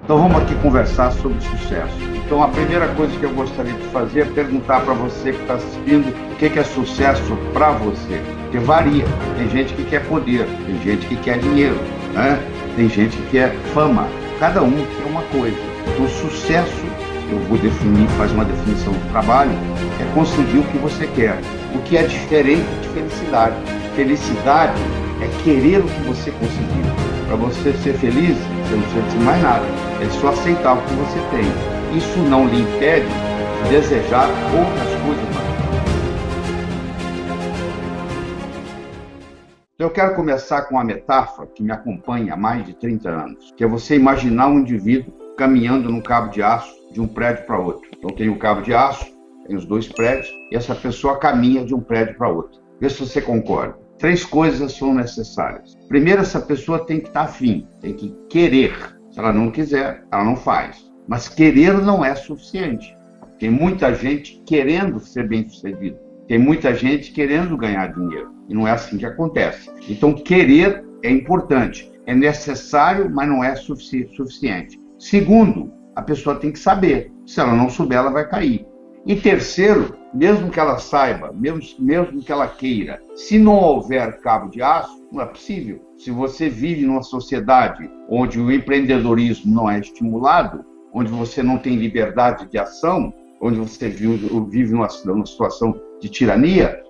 Então vamos aqui conversar sobre sucesso. Então a primeira coisa que eu gostaria de fazer é perguntar para você que está assistindo o que é sucesso para você. Porque varia. Tem gente que quer poder, tem gente que quer dinheiro, né? Tem gente que quer fama. Cada um quer uma coisa. Então sucesso, eu vou definir, fazer uma definição do trabalho, é conseguir o que você quer. O que é diferente de felicidade. Felicidade é querer o que você conseguiu. Para você ser feliz, você não precisa de mais nada. É só aceitar o que você tem. Isso não lhe impede de desejar outras coisas mais. Eu quero começar com uma metáfora que me acompanha há mais de 30 anos, que é você imaginar um indivíduo caminhando num cabo de aço de um prédio para outro. Então tem um cabo de aço, tem os dois prédios, e essa pessoa caminha de um prédio para outro. Vê se você concorda. 3 coisas são necessárias. Primeiro, essa pessoa tem que estar afim, tem que querer. Se ela não quiser, ela não faz. Mas querer não é suficiente. Tem muita gente querendo ser bem-sucedido. Tem muita gente querendo ganhar dinheiro. E não é assim que acontece. Então, querer é importante. É necessário, mas não é suficiente. Segundo, a pessoa tem que saber. Se ela não souber, ela vai cair. E terceiro, mesmo que ela saiba, mesmo que ela queira, se não houver cabo de aço, não é possível. Se você vive numa sociedade onde o empreendedorismo não é estimulado, onde você não tem liberdade de ação, onde você vive numa situação de tirania,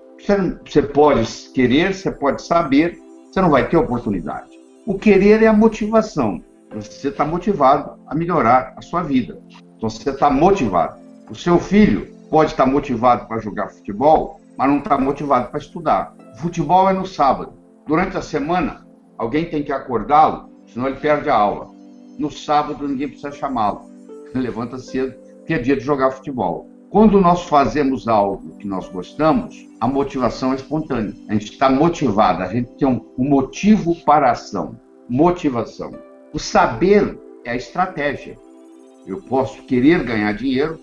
você pode querer, você pode saber, você não vai ter oportunidade. O querer é a motivação. Você está motivado a melhorar a sua vida. Então você está motivado. O seu filho pode estar motivado para jogar futebol, mas não está motivado para estudar. O futebol é no sábado. Durante a semana, alguém tem que acordá-lo, senão ele perde a aula. No sábado, ninguém precisa chamá-lo. Ele levanta cedo, porque é dia de jogar futebol. Quando nós fazemos algo que nós gostamos, a motivação é espontânea. A gente está motivado, a gente tem um motivo para a ação. Motivação. O saber é a estratégia. Eu posso querer ganhar dinheiro,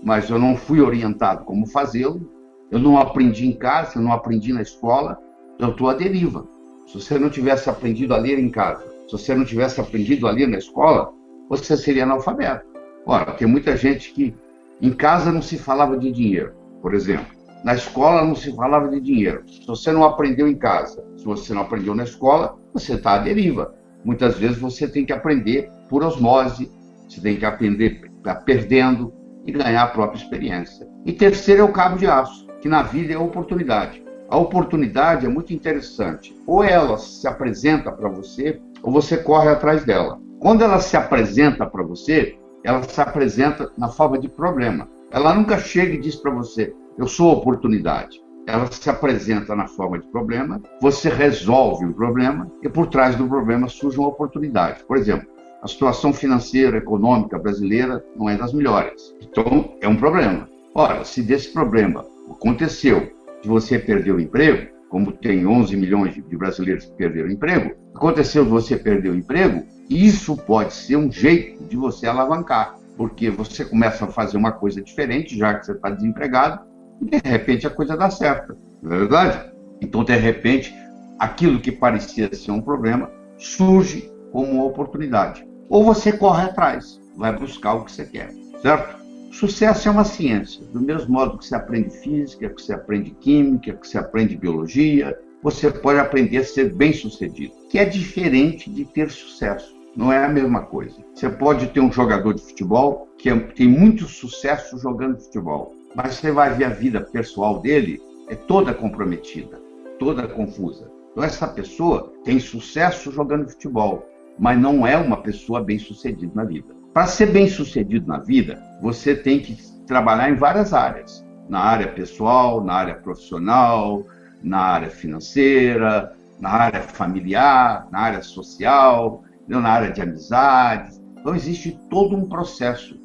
mas eu não fui orientado como fazê-lo, eu não aprendi em casa, eu não aprendi na escola, eu estou à deriva. Se você não tivesse aprendido a ler em casa, se você não tivesse aprendido a ler na escola, você seria analfabeto. Ora, tem muita gente que em casa não se falava de dinheiro, por exemplo. Na escola não se falava de dinheiro. Se você não aprendeu em casa, se você não aprendeu na escola, você está à deriva. Muitas vezes você tem que aprender por osmose, você tem que aprender perdendo, e ganhar a própria experiência. E terceiro é o cabo de aço, que na vida é a oportunidade. A oportunidade é muito interessante. Ou ela se apresenta para você, ou você corre atrás dela. Quando ela se apresenta para você, ela se apresenta na forma de problema. Ela nunca chega e diz para você, eu sou oportunidade. Ela se apresenta na forma de problema, você resolve o problema, e por trás do problema surge uma oportunidade. Por exemplo, a situação financeira, econômica brasileira não é das melhores. Então, é um problema. Ora, se desse problema aconteceu de você perder o emprego, como tem 11 milhões de brasileiros que perderam o emprego, aconteceu de você perder o emprego, isso pode ser um jeito de você alavancar, porque você começa a fazer uma coisa diferente, já que você está desempregado, e de repente a coisa dá certo, não é verdade? Então, de repente, aquilo que parecia ser um problema surge como uma oportunidade. Ou você corre atrás, vai buscar o que você quer, certo? Sucesso é uma ciência, do mesmo modo que você aprende física, que você aprende química, que você aprende biologia, você pode aprender a ser bem-sucedido, que é diferente de ter sucesso, não é a mesma coisa. Você pode ter um jogador de futebol que tem muito sucesso jogando futebol, mas você vai ver a vida pessoal dele é toda comprometida, toda confusa. Então essa pessoa tem sucesso jogando futebol, mas não é uma pessoa bem-sucedida na vida. Para ser bem-sucedido na vida, você tem que trabalhar em várias áreas. Na área pessoal, na área profissional, na área financeira, na área familiar, na área social, na área de amizades. Então existe todo um processo.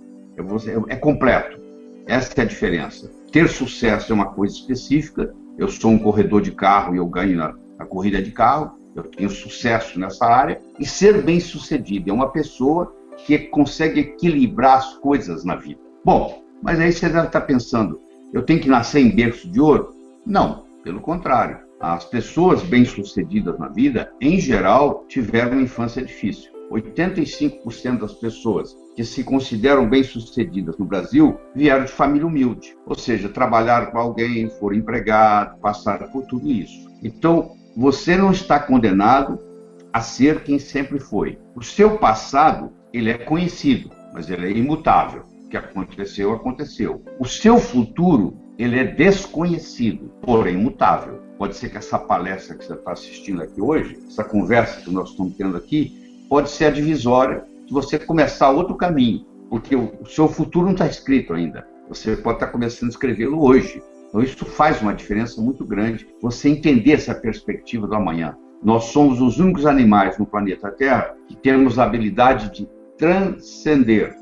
É completo. Essa é a diferença. Ter sucesso é uma coisa específica. Eu sou um corredor de carro e eu ganho na corrida de carro. Eu tenho sucesso nessa área. E ser bem-sucedido é uma pessoa que consegue equilibrar as coisas na vida. Bom, mas aí você deve estar pensando, eu tenho que nascer em berço de ouro? Não, pelo contrário. As pessoas bem-sucedidas na vida, em geral, tiveram uma infância difícil. 85% das pessoas que se consideram bem-sucedidas no Brasil vieram de família humilde. Ou seja, trabalharam para alguém, foram empregados, passaram por tudo isso. Então, você não está condenado a ser quem sempre foi. O seu passado, ele é conhecido, mas ele é imutável. O que aconteceu, aconteceu. O seu futuro, ele é desconhecido, porém imutável. Pode ser que essa palestra que você está assistindo aqui hoje, essa conversa que nós estamos tendo aqui, pode ser a divisória de você começar outro caminho, porque o seu futuro não está escrito ainda. Você pode estar começando a escrevê-lo hoje. Então isso faz uma diferença muito grande, você entender essa perspectiva do amanhã. Nós somos os únicos animais no planeta Terra que temos a habilidade de transcender.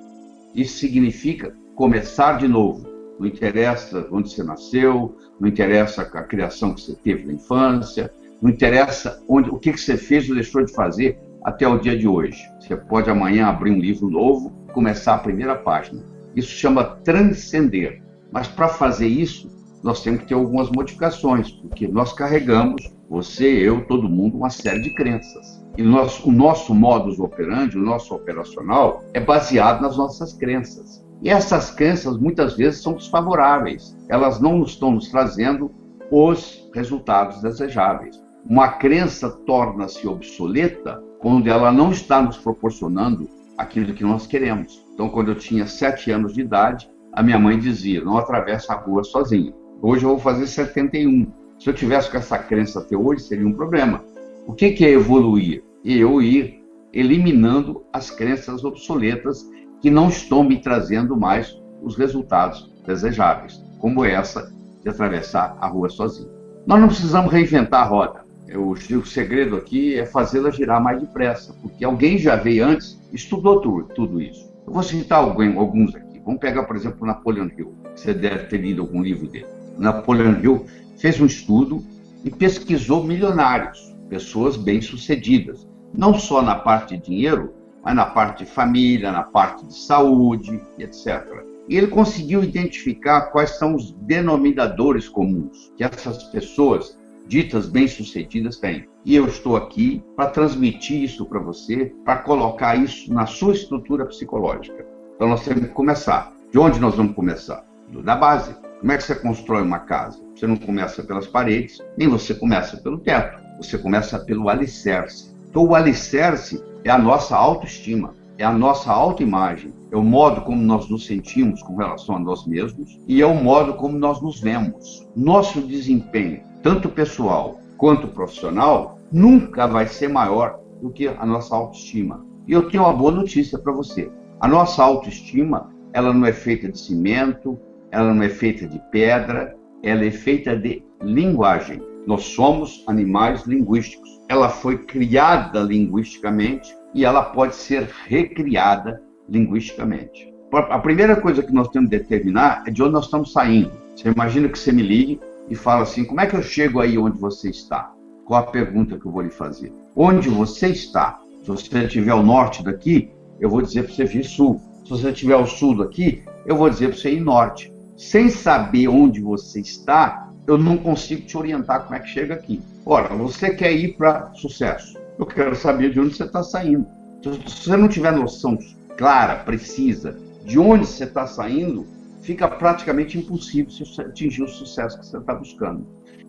Isso significa começar de novo. Não interessa onde você nasceu, não interessa a criação que você teve na infância, não interessa o que você fez ou deixou de fazer até o dia de hoje. Você pode amanhã abrir um livro novo e começar a primeira página. Isso chama transcender. Mas para fazer isso, nós temos que ter algumas modificações, porque nós carregamos, você, eu, todo mundo, uma série de crenças. E o nosso modus operandi, o nosso operacional, é baseado nas nossas crenças. E essas crenças, muitas vezes, são desfavoráveis. Elas não estão nos trazendo os resultados desejáveis. Uma crença torna-se obsoleta quando ela não está nos proporcionando aquilo que nós queremos. Então, quando eu tinha 7 anos de idade, a minha mãe dizia, não atravessa a rua sozinha. Hoje eu vou fazer 71. Se eu tivesse com essa crença até hoje, seria um problema. O que é evoluir? Eu ir eliminando as crenças obsoletas que não estão me trazendo mais os resultados desejáveis, como essa de atravessar a rua sozinho. Nós não precisamos reinventar a roda. O segredo aqui é fazê-la girar mais depressa, porque alguém já veio antes e estudou tudo isso. Eu vou citar alguns aqui. Vamos pegar, por exemplo, o Napoleon Hill. Você deve ter lido algum livro dele. Napoleon Hill fez um estudo e pesquisou milionários, pessoas bem-sucedidas, não só na parte de dinheiro, mas na parte de família, na parte de saúde, etc. E ele conseguiu identificar quais são os denominadores comuns que essas pessoas ditas bem-sucedidas têm. E eu estou aqui para transmitir isso para você, para colocar isso na sua estrutura psicológica. Então nós temos que começar. De onde nós vamos começar? Da base. Como é que você constrói uma casa? Você não começa pelas paredes, nem você começa pelo teto. Você começa pelo alicerce. Então o alicerce é a nossa autoestima, é a nossa autoimagem, é o modo como nós nos sentimos com relação a nós mesmos e é o modo como nós nos vemos. Nosso desempenho, tanto pessoal quanto profissional, nunca vai ser maior do que a nossa autoestima. E eu tenho uma boa notícia para você. A nossa autoestima, ela não é feita de cimento, ela não é feita de pedra, ela é feita de linguagem. Nós somos animais linguísticos. Ela foi criada linguisticamente e ela pode ser recriada linguisticamente. A primeira coisa que nós temos que determinar é de onde nós estamos saindo. Você imagina que você me ligue e fala assim, como é que eu chego aí onde você está? Qual a pergunta que eu vou lhe fazer? Onde você está? Se você estiver ao norte daqui, eu vou dizer para você vir sul. Se você estiver ao sul daqui, eu vou dizer para você ir norte. Sem saber onde você está, eu não consigo te orientar como é que chega aqui. Ora, você quer ir para sucesso. Eu quero saber de onde você está saindo. Se você não tiver noção clara, precisa, de onde você está saindo, fica praticamente impossível você atingir o sucesso que você está buscando.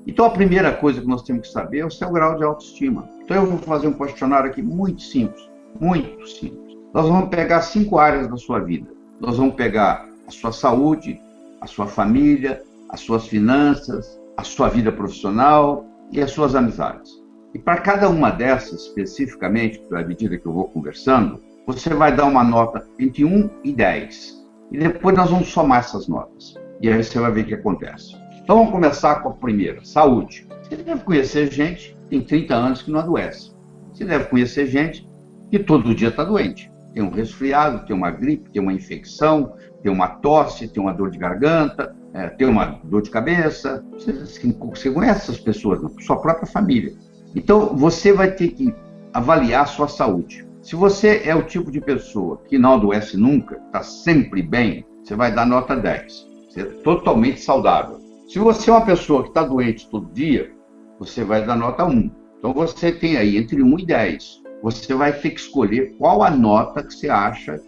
Então, a primeira coisa que nós temos que saber é o seu grau de autoestima. Então, eu vou fazer um questionário aqui muito simples, muito simples. Nós vamos pegar 5 áreas da sua vida. Nós vamos pegar a sua saúde, a sua família, as suas finanças, a sua vida profissional e as suas amizades. E para cada uma dessas, especificamente, à medida que eu vou conversando, você vai dar uma nota entre 1 e 10. E depois nós vamos somar essas notas. E aí você vai ver o que acontece. Então vamos começar com a primeira, saúde. Você deve conhecer gente que tem 30 anos que não adoece. Você deve conhecer gente que todo dia está doente. Tem um resfriado, tem uma gripe, tem uma infecção, tem uma tosse, tem uma dor de garganta, tem uma dor de cabeça. Você conhece essas pessoas, na sua própria família. Então, você vai ter que avaliar a sua saúde. Se você é o tipo de pessoa que não adoece nunca, está sempre bem, você vai dar nota 10. Você é totalmente saudável. Se você é uma pessoa que está doente todo dia, você vai dar nota 1. Então, você tem aí entre 1 e 10. você vai ter que escolher qual a nota que você acha.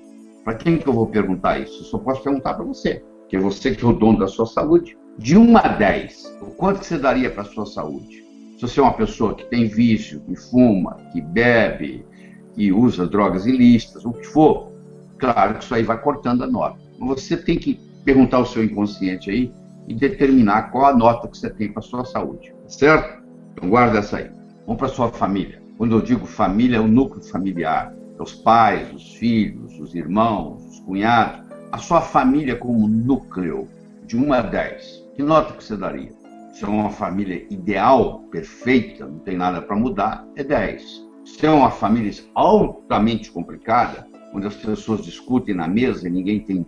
Para quem que eu vou perguntar isso? Eu só posso perguntar para você, que é você que é o dono da sua saúde. De 1 a 10, o quanto que você daria para a sua saúde? Se você é uma pessoa que tem vício, que fuma, que bebe, que usa drogas ilícitas, o que for, claro que isso aí vai cortando a nota. Você tem que perguntar ao seu inconsciente aí e determinar qual a nota que você tem para a sua saúde, certo? Então guarda essa aí. Vamos para a sua família. Quando eu digo família, é o núcleo familiar. É os pais, os filhos, os irmãos, os cunhados. A sua família como núcleo, de 1 a 10. Que nota que você daria? Se é uma família ideal, perfeita, não tem nada para mudar, é 10. Se é uma família altamente complicada, onde as pessoas discutem na mesa e ninguém tem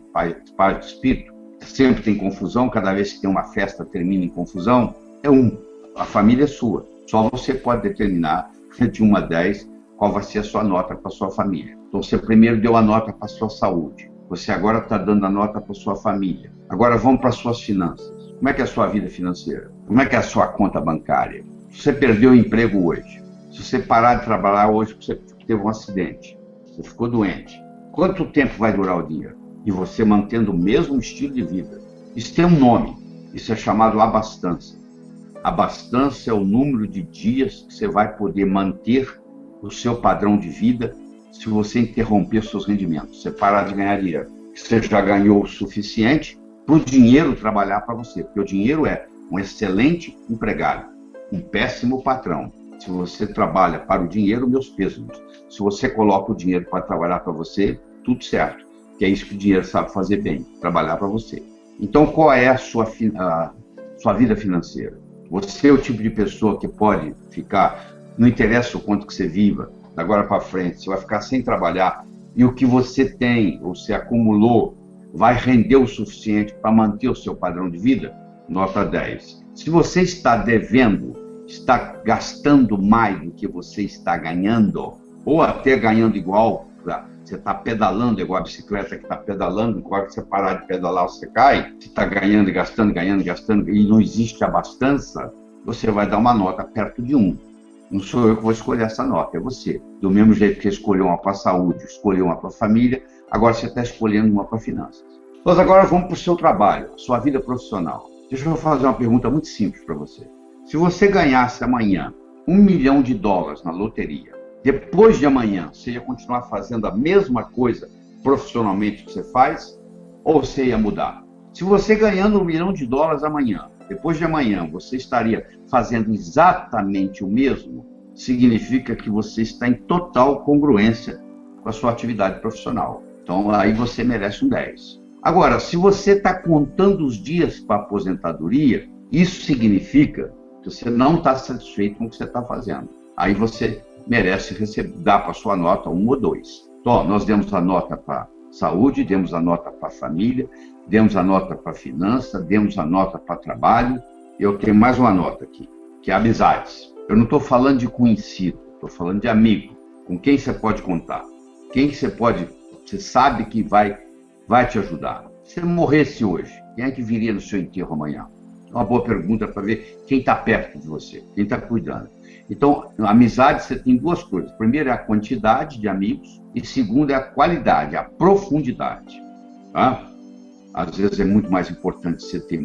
paz de espírito, sempre tem confusão, cada vez que tem uma festa termina em confusão, é 1. A família é sua. Só você pode determinar, de 1 a 10, qual vai ser a sua nota para a sua família. Então, você primeiro deu a nota para a sua saúde. Você agora está dando a nota para a sua família. Agora vamos para as suas finanças. Como é que é a sua vida financeira? Como é que é a sua conta bancária? Se você perdeu o emprego hoje, se você parar de trabalhar hoje porque você teve um acidente, você ficou doente, quanto tempo vai durar o dia? E você mantendo o mesmo estilo de vida. Isso tem um nome, isso é chamado abastança. Abastança é o número de dias que você vai poder manter o seu padrão de vida se você interromper seus rendimentos, você parar de ganhar dinheiro. Você já ganhou o suficiente para o dinheiro trabalhar para você, porque o dinheiro é um excelente empregado, um péssimo patrão. Se você trabalha para o dinheiro, meus pêsames. Se você coloca o dinheiro para trabalhar para você, tudo certo, que é isso que o dinheiro sabe fazer bem, trabalhar para você. Então, qual é a sua vida financeira? Você é o tipo de pessoa que pode ficar, não interessa o quanto que você viva, da agora para frente, você vai ficar sem trabalhar, e o que você tem, ou você acumulou, vai render o suficiente para manter o seu padrão de vida? Nota 10. Se você está devendo, está gastando mais do que você está ganhando, ou até ganhando igual, você está pedalando igual a bicicleta que está pedalando, igual que você parar de pedalar, você cai, você está ganhando e gastando, e não existe abastança, você vai dar uma nota perto de 1. Não sou eu que vou escolher essa nota, é você. Do mesmo jeito que escolheu uma para a saúde, escolheu uma para a família, agora você está escolhendo uma para finanças. Nós agora vamos para o seu trabalho, sua vida profissional. Deixa eu fazer uma pergunta muito simples para você. Se você ganhasse amanhã $1 milhão na loteria, depois de amanhã, você ia continuar fazendo a mesma coisa profissionalmente que você faz, ou você ia mudar? Se você ganhando $1 milhão amanhã, depois de amanhã, você estaria fazendo exatamente o mesmo, significa que você está em total congruência com a sua atividade profissional. Então, aí você merece um 10. Agora, se você está contando os dias para a aposentadoria, isso significa que você não está satisfeito com o que você está fazendo. Aí você merece dar para a sua nota 1 ou 2. Então, nós demos a nota para saúde, demos a nota para família, demos a nota para finança, demos a nota para trabalho. Eu tenho mais uma nota aqui, que é amizades. Eu não estou falando de conhecido, estou falando de amigo. Com quem você pode contar? Quem que você sabe que vai te ajudar? Se você morresse hoje, quem é que viria no seu enterro amanhã? É uma boa pergunta para ver quem está perto de você, quem está cuidando. Então, amizade, você tem duas coisas. Primeiro é a quantidade de amigos e segundo é a qualidade, a profundidade. Tá? Às vezes é muito mais importante você ter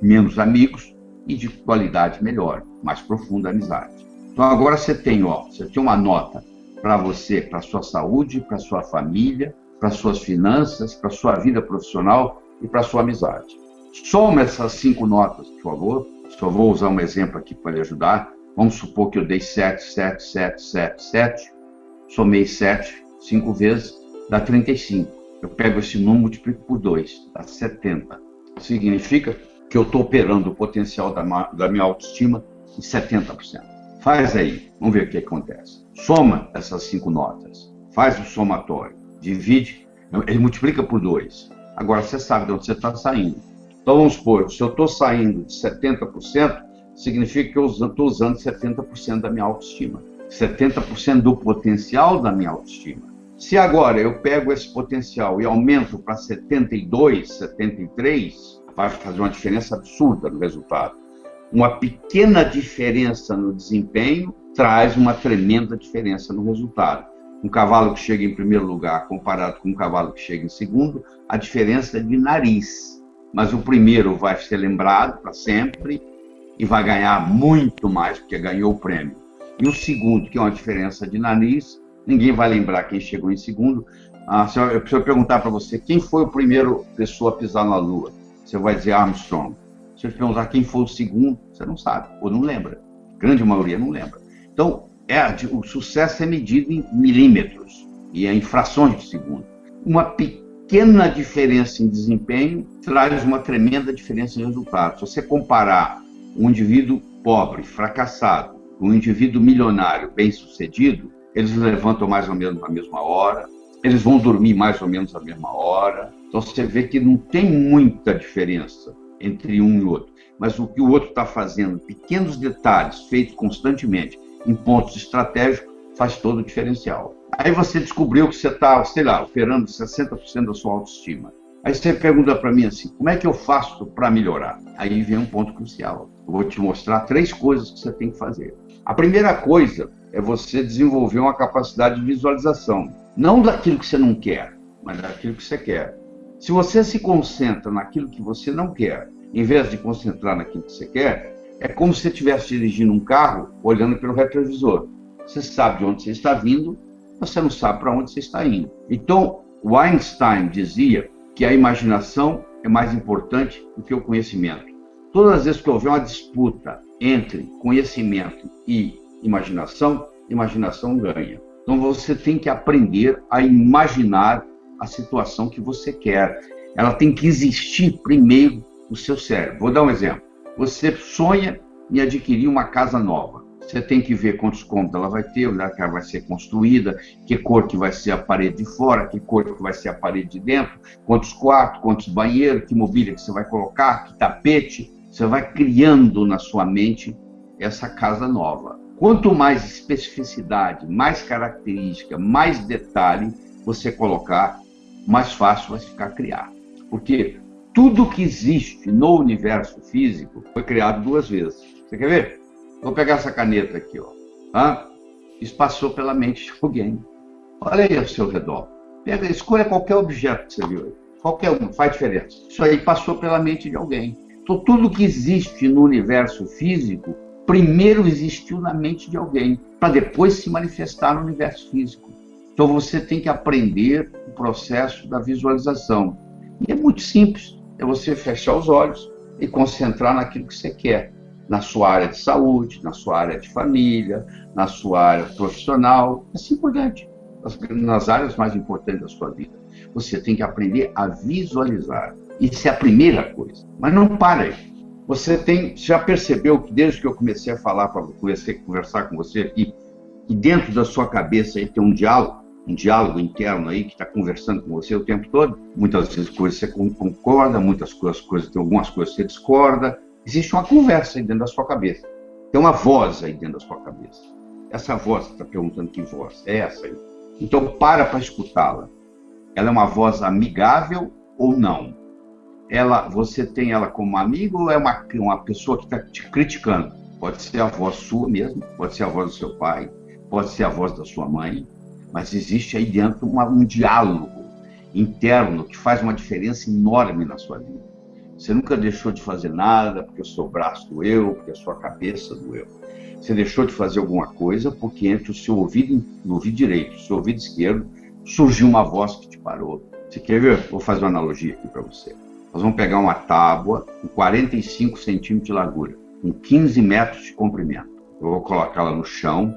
menos amigos e de qualidade melhor, mais profunda amizade. Então, agora você tem uma nota para você, para a sua saúde, para a sua família, para as suas finanças, para a sua vida profissional e para a sua amizade. Soma essas 5 notas, por favor. Só vou usar um exemplo aqui para lhe ajudar. Vamos supor que eu dei 7, 7, 7, 7, 7. Somei 7 5 vezes, dá 35. Eu pego esse número e multiplico por 2, dá 70. Significa que eu estou operando o potencial da minha autoestima em 70%. Faz aí, vamos ver o que acontece. Soma essas 5 notas, faz o somatório, divide, ele multiplica por 2. Agora você sabe de onde você está saindo. Então vamos supor, se eu estou saindo de 70%, significa que eu estou usando 70% da minha autoestima. 70% do potencial da minha autoestima. Se agora eu pego esse potencial e aumento para 72, 73, vai fazer uma diferença absurda no resultado. Uma pequena diferença no desempenho traz uma tremenda diferença no resultado. Um cavalo que chega em primeiro lugar comparado com um cavalo que chega em segundo, a diferença é de nariz. Mas o primeiro vai ser lembrado para sempre e vai ganhar muito mais, porque ganhou o prêmio. E o segundo, que é uma diferença de nariz, ninguém vai lembrar quem chegou em segundo. Se eu perguntar para você quem foi o primeiro pessoa a pisar na Lua, você vai dizer Armstrong. Se eu te perguntar quem foi o segundo, você não sabe, ou não lembra. A grande maioria não lembra. Então, o sucesso é medido em milímetros e em frações de segundo. Uma pequena diferença em desempenho traz uma tremenda diferença em resultado. Se você comparar um indivíduo pobre, fracassado, com um indivíduo milionário, bem-sucedido, eles levantam mais ou menos na mesma hora, eles vão dormir mais ou menos na mesma hora. Então você vê que não tem muita diferença entre um e outro. Mas o que o outro está fazendo, pequenos detalhes feitos constantemente em pontos estratégicos, faz todo o diferencial. Aí você descobriu que você está, sei lá, operando 60% da sua autoestima. Aí você pergunta para mim assim, como é que eu faço para melhorar? Aí vem um ponto crucial. Eu vou te mostrar 3 coisas que você tem que fazer. A primeira coisa é você desenvolver uma capacidade de visualização. Não daquilo que você não quer, mas daquilo que você quer. Se você se concentra naquilo que você não quer, em vez de concentrar naquilo que você quer, é como se você estivesse dirigindo um carro olhando pelo retrovisor. Você sabe de onde você está vindo, você não sabe para onde você está indo. Então, o Einstein dizia que a imaginação é mais importante do que o conhecimento. Todas as vezes que houver uma disputa entre conhecimento e imaginação ganha. Então você tem que aprender a imaginar a situação que você quer. Ela tem que existir primeiro no seu cérebro. Vou dar um exemplo. Você sonha em adquirir uma casa nova. Você tem que ver quantos cômodos ela vai ter, onde ela vai ser construída, que cor que vai ser a parede de fora, que cor que vai ser a parede de dentro, quantos quartos, quantos banheiros, que mobília que você vai colocar, que tapete. Você vai criando na sua mente essa casa nova. Quanto mais especificidade, mais característica, mais detalhe você colocar, mais fácil vai ficar criar. Porque tudo que existe no universo físico foi criado 2 vezes. Você quer ver? Vou pegar essa caneta aqui, ó. Isso passou pela mente de alguém. Olha aí ao seu redor. Escolha qualquer objeto que você viu aí. Qualquer um, faz diferença. Isso aí passou pela mente de alguém. Então, tudo que existe no universo físico, primeiro existiu na mente de alguém, para depois se manifestar no universo físico. Então, você tem que aprender o processo da visualização. E é muito simples. É você fechar os olhos e concentrar naquilo que você quer. Na sua área de saúde, na sua área de família, na sua área profissional, assim por diante. Nas áreas mais importantes da sua vida. Você tem que aprender a visualizar. Isso é a primeira coisa. Mas não para aí. Você já percebeu que desde que eu comecei a falar, conversar com você aqui, que dentro da sua cabeça aí tem um diálogo interno aí que está conversando com você o tempo todo? Muitas vezes coisas você concorda, muitas coisas, tem algumas coisas que você discorda. Existe uma conversa aí dentro da sua cabeça. Tem uma voz aí dentro da sua cabeça. Essa voz, você está perguntando que voz é essa aí? Então para escutá-la. Ela é uma voz amigável ou não? Você tem ela como amigo ou é uma pessoa que está te criticando? Pode ser a voz sua mesmo, pode ser a voz do seu pai, pode ser a voz da sua mãe, mas existe aí dentro um diálogo interno que faz uma diferença enorme na sua vida. Você nunca deixou de fazer nada porque o seu braço doeu, porque a sua cabeça doeu. Você deixou de fazer alguma coisa porque entre o seu ouvido direito e o seu ouvido esquerdo surgiu uma voz que te parou. Você quer ver? Vou fazer uma analogia aqui para você. Nós vamos pegar uma tábua com 45 centímetros de largura, com 15 metros de comprimento. Eu vou colocá-la no chão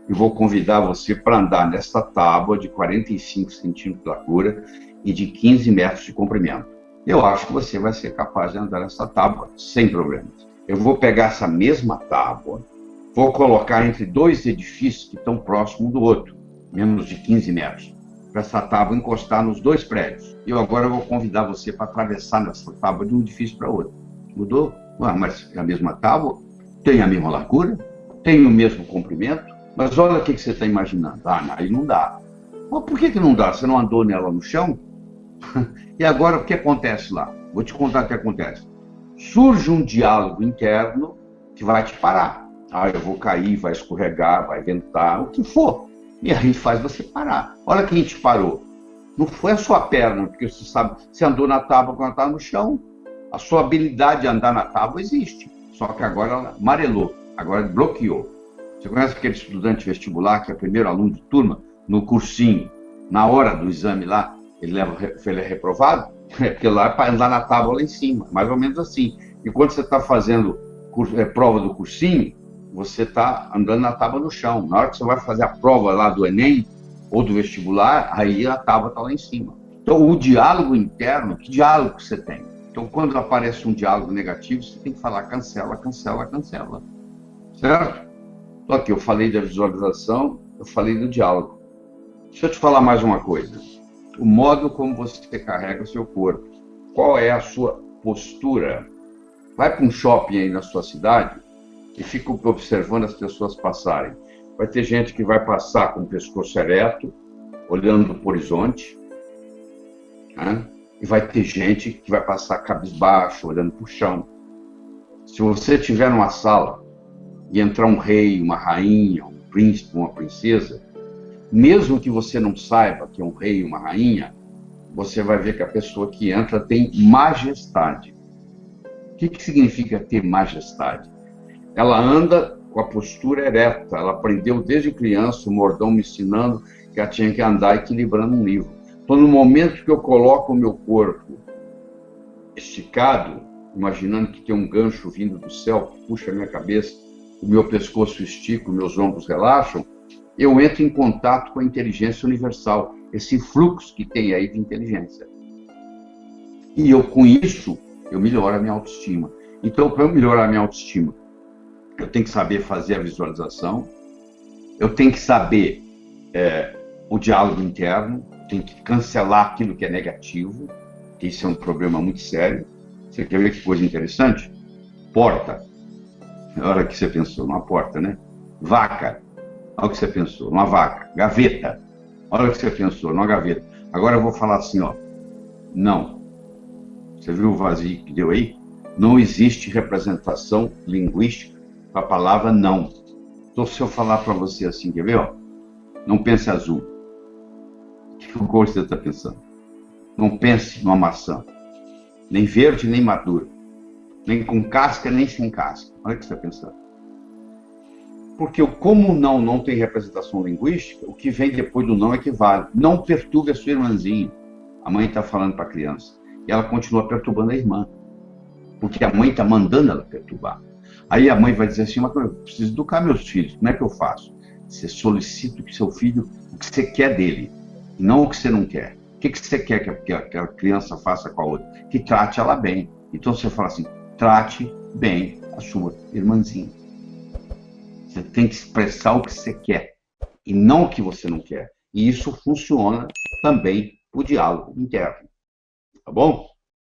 e vou convidar você para andar nessa tábua de 45 centímetros de largura e de 15 metros de comprimento. Eu acho que você vai ser capaz de andar nessa tábua sem problemas. Eu vou pegar essa mesma tábua, vou colocar entre 2 edifícios que estão próximos do outro, menos de 15 metros, para essa tábua encostar nos 2 prédios. E eu agora vou convidar você para atravessar nessa tábua de um edifício para outro. Mudou? Mas é a mesma tábua, tem a mesma largura, tem o mesmo comprimento, mas olha o que você está imaginando. Aí não dá. Mas por que não dá? Você não andou nela no chão? E agora o que acontece lá? Vou te contar o que acontece. Surge um diálogo interno que vai te parar. Ah, eu vou cair, vai escorregar, vai ventar, o que for. E a gente faz você parar. Olha que a gente parou. Não foi a sua perna, porque você sabe, você andou na tábua quando estava no chão. A sua habilidade de andar na tábua existe. Só que agora ela amarelou, agora bloqueou. Você conhece aquele estudante vestibular que é primeiro aluno de turma, no cursinho, na hora do exame lá, ele é reprovado? Aquilo lá é para andar na tábua lá em cima, mais ou menos assim. E quando você está fazendo prova do cursinho, você está andando na tábua no chão. Na hora que você vai fazer a prova lá do Enem ou do vestibular, aí a tábua está lá em cima. Então, o diálogo interno, que diálogo você tem? Então, quando aparece um diálogo negativo, você tem que falar cancela, cancela, cancela. Certo? Então, aqui eu falei da visualização, eu falei do diálogo. Deixa eu te falar mais uma coisa. O modo como você carrega o seu corpo. Qual é a sua postura? Vai para um shopping aí na sua cidade e fica observando as pessoas passarem. Vai ter gente que vai passar com o pescoço ereto, olhando para o horizonte, né? E vai ter gente que vai passar cabisbaixo, olhando para o chão. Se você estiver numa sala e entrar um rei, uma rainha, um príncipe, uma princesa, mesmo que você não saiba que é um rei e uma rainha, você vai ver que a pessoa que entra tem majestade. O que significa ter majestade? Ela anda com a postura ereta. Ela aprendeu desde criança, o Mordão me ensinando que ela tinha que andar equilibrando um livro. Então, no momento que eu coloco o meu corpo esticado, imaginando que tem um gancho vindo do céu, que puxa a minha cabeça, o meu pescoço estica, os meus ombros relaxam, eu entro em contato com a inteligência universal, esse fluxo que tem aí de inteligência. E eu, com isso, eu melhoro a minha autoestima. Então, para eu melhorar a minha autoestima, eu tenho que saber fazer a visualização, eu tenho que saber o diálogo interno, tenho que cancelar aquilo que é negativo, que isso é um problema muito sério. Você quer ver que coisa interessante? Porta. Na hora que você pensou, numa porta, né? Vaca. Olha o que você pensou, numa vaca. Gaveta. Olha o que você pensou, numa gaveta. Agora eu vou falar assim, ó. Não. Você viu o vazio que deu aí? Não existe representação linguística para a palavra não. Então, se eu falar para você assim, quer ver, ó? Não pense azul. Que cor você está pensando? Não pense numa maçã. Nem verde, nem madura. Nem com casca, nem sem casca. Olha o que você está pensando. Porque como o não tem representação linguística, o que vem depois do não é que vale. Não perturbe a sua irmãzinha. A mãe está falando para a criança. E ela continua perturbando a irmã. Porque a mãe está mandando ela perturbar. Aí a mãe vai dizer assim, mas eu preciso educar meus filhos. Como é que eu faço? Você solicita que seu filho, o que você quer dele, e não o que você não quer. O que você quer que a criança faça com a outra? Que trate ela bem. Então você fala assim, trate bem a sua irmãzinha. Você tem que expressar o que você quer e não o que você não quer. E isso funciona também para o diálogo interno. Tá bom?